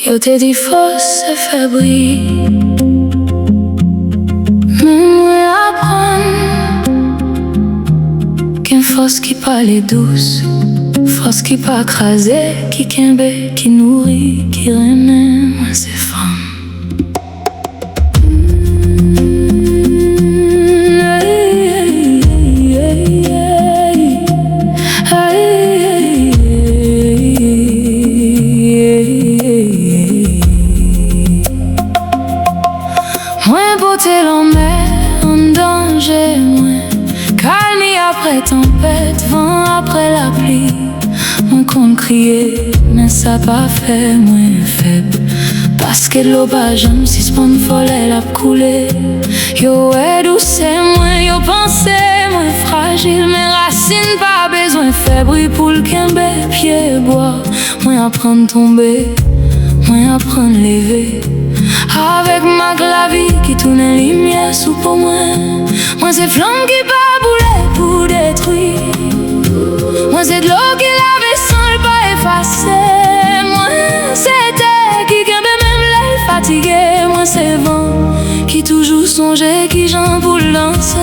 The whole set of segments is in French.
Yo te di fos se febri, mwen apren qu'un fos qui parle douce, fos qui pas crasé, qui kembe, qui nourrit, qui remet, moi c'est femme. Moins beauté l'emmène en danger, moins calme après tempête, vent après la pluie. Moins qu'on crier, mais ça pas fait moins faible. Parce que l'eau pas jamais si spawn folle elle a coulé. Yo est douce moins, yo pensé moins fragile. Mes racines pas besoin faible pour le kembe, pied bois. Moins apprendre tomber, moins apprendre lever. Avec ma clavie qui tourne en lumière sous pour moi. Moi c'est flamme qui pas bouler pour détruire. Moi c'est de l'eau qui lave sans le pas effacer. Moi c'est terre qui kembe même l'air fatigué. Moi c'est vent qui toujours songe qui j'en pour danser.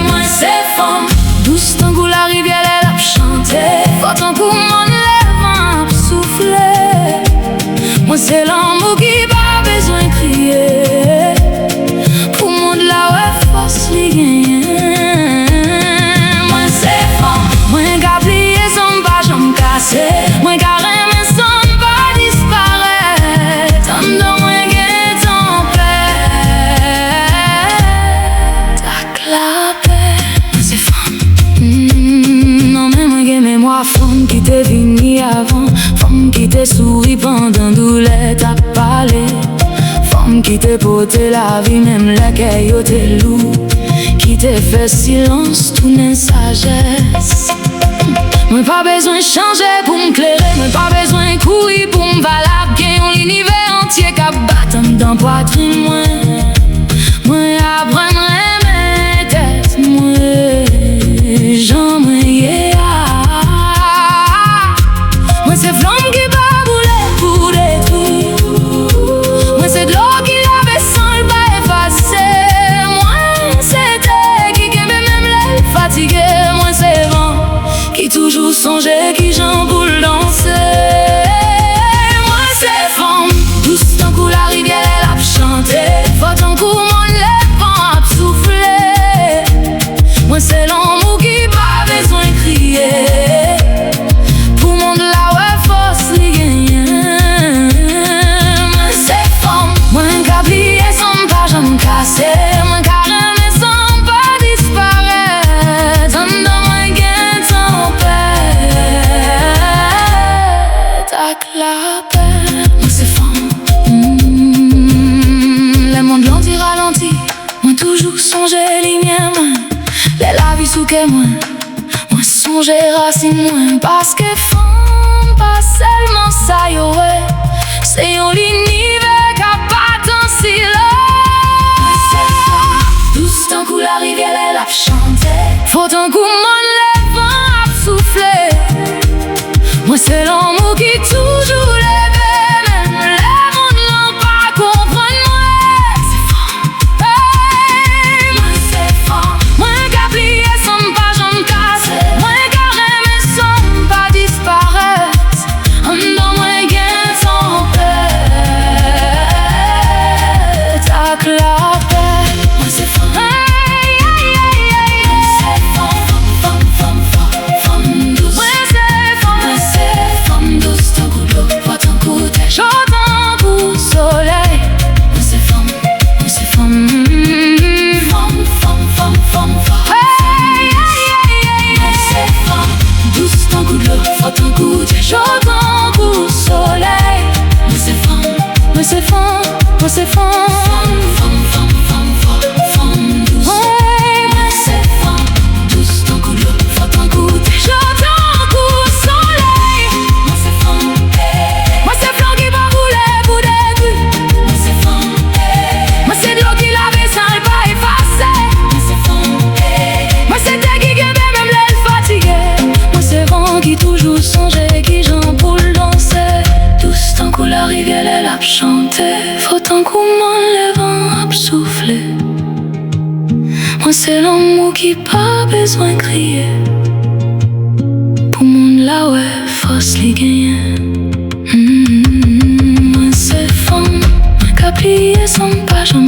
Moi c'est femme douce tant que la rivière elle a chanté. Faut tant pour mon lèvre souffler. Moi c'est l'amour qui pas besoin de crier. Pour monde là ouais force li gagne. Moi c'est fort, moi qu'a plié sans pas jamais casser. Moi qu'a remis sans pas disparaître. En dedans moi gagne tempête. Tac la paix, moi c'est femme. Non mais moi gagne mémoire femme qui t'est venu avant. Femme qui t'est souri pendant douleur t'as parlé. Femme qui t'est porté la vie même laquelle yo t'es loup. Qui t'est fait silence tout n'est sagesse. Moi pas besoin changer pour m'éclairer. Moi pas besoin courir pour m'valable. Gagne l'univers entier qu'à battre dans poitrine. Moi apprendrai mes têtes. Moi j'en yeah. Moi c'est flamme qui pas bouler pour détruire. Moi c'est de l'eau qui lave sans le pas effacer. Moi c'est terre qui kembe même l'air fatigué. Moi c'est vent qui toujours songe qui j'en boule danser. Moi c'est femme douce tant que la rivière elle a chanté. Faut tant que mon lèvre a soufflé. Moi c'est l'amour qui pas besoin de crier. Pour monde là ouais force li gagne. Moi c'est femme, moi qu'a plié sans pas jamais casser. Moi qu'a remis sans pas disparaître. En dedans moi gagne tempête. Tac la paix, moi c'est femme. Le monde lenti ralenti. Moi toujours songer lumière moi. La vie sous que moi. Moi songer racine moi. Parce que femme pas seulement ça yo ouais. C'est un univers qui a pas tant silence. Douce tant que la rivière elle a chanté. Faut tant que mon lèvre a soufflé. Moi c'est l'amour qui toujours lève. Même les mondes n'ont pas compris moi. C'est fort. Hey, moi c'est fort. Moi qu'a plié sans pas jamais casser. Moi qu'a remis sans pas disparaître. En dedans moi gagne tempête. Tac la paix, moi c'est fort. Hey, hey, hey, hey, moi c'est fort. Femme douce. Moi c'est fort. Moi c'est femme douce. Tant que l'eau, pas tant que t'es chaud, tant que soleil. Moi c'est femme. Moi c'est femme. Femme. Hey, hey, hey, hey, moi c'est femme douce. Tant que l'eau, pas tant que t'es chaud, tant que soleil. Moi c'est femme. Moi c'est femme. Moi c'est femme. Femme douce. Ouais, moi c'est femme douce. Tant que l'eau, pas tant que t'es chaud, tant que soleil. Moi c'est femme. Moi c'est flamme qui va rouler pour détruire. Moi c'est femme. Moi c'est de l'eau qui lave sans le pas effacer. Moi c'est femme. Moi c'est terre qui kembe même l'air fatigué. Moi c'est vent qui toujours songe qui j'en c'est l'amour qui pas besoin de crier. Pour mon là ouais, force les gagnants. Moi c'est femme, qu'a plié sans pas j'en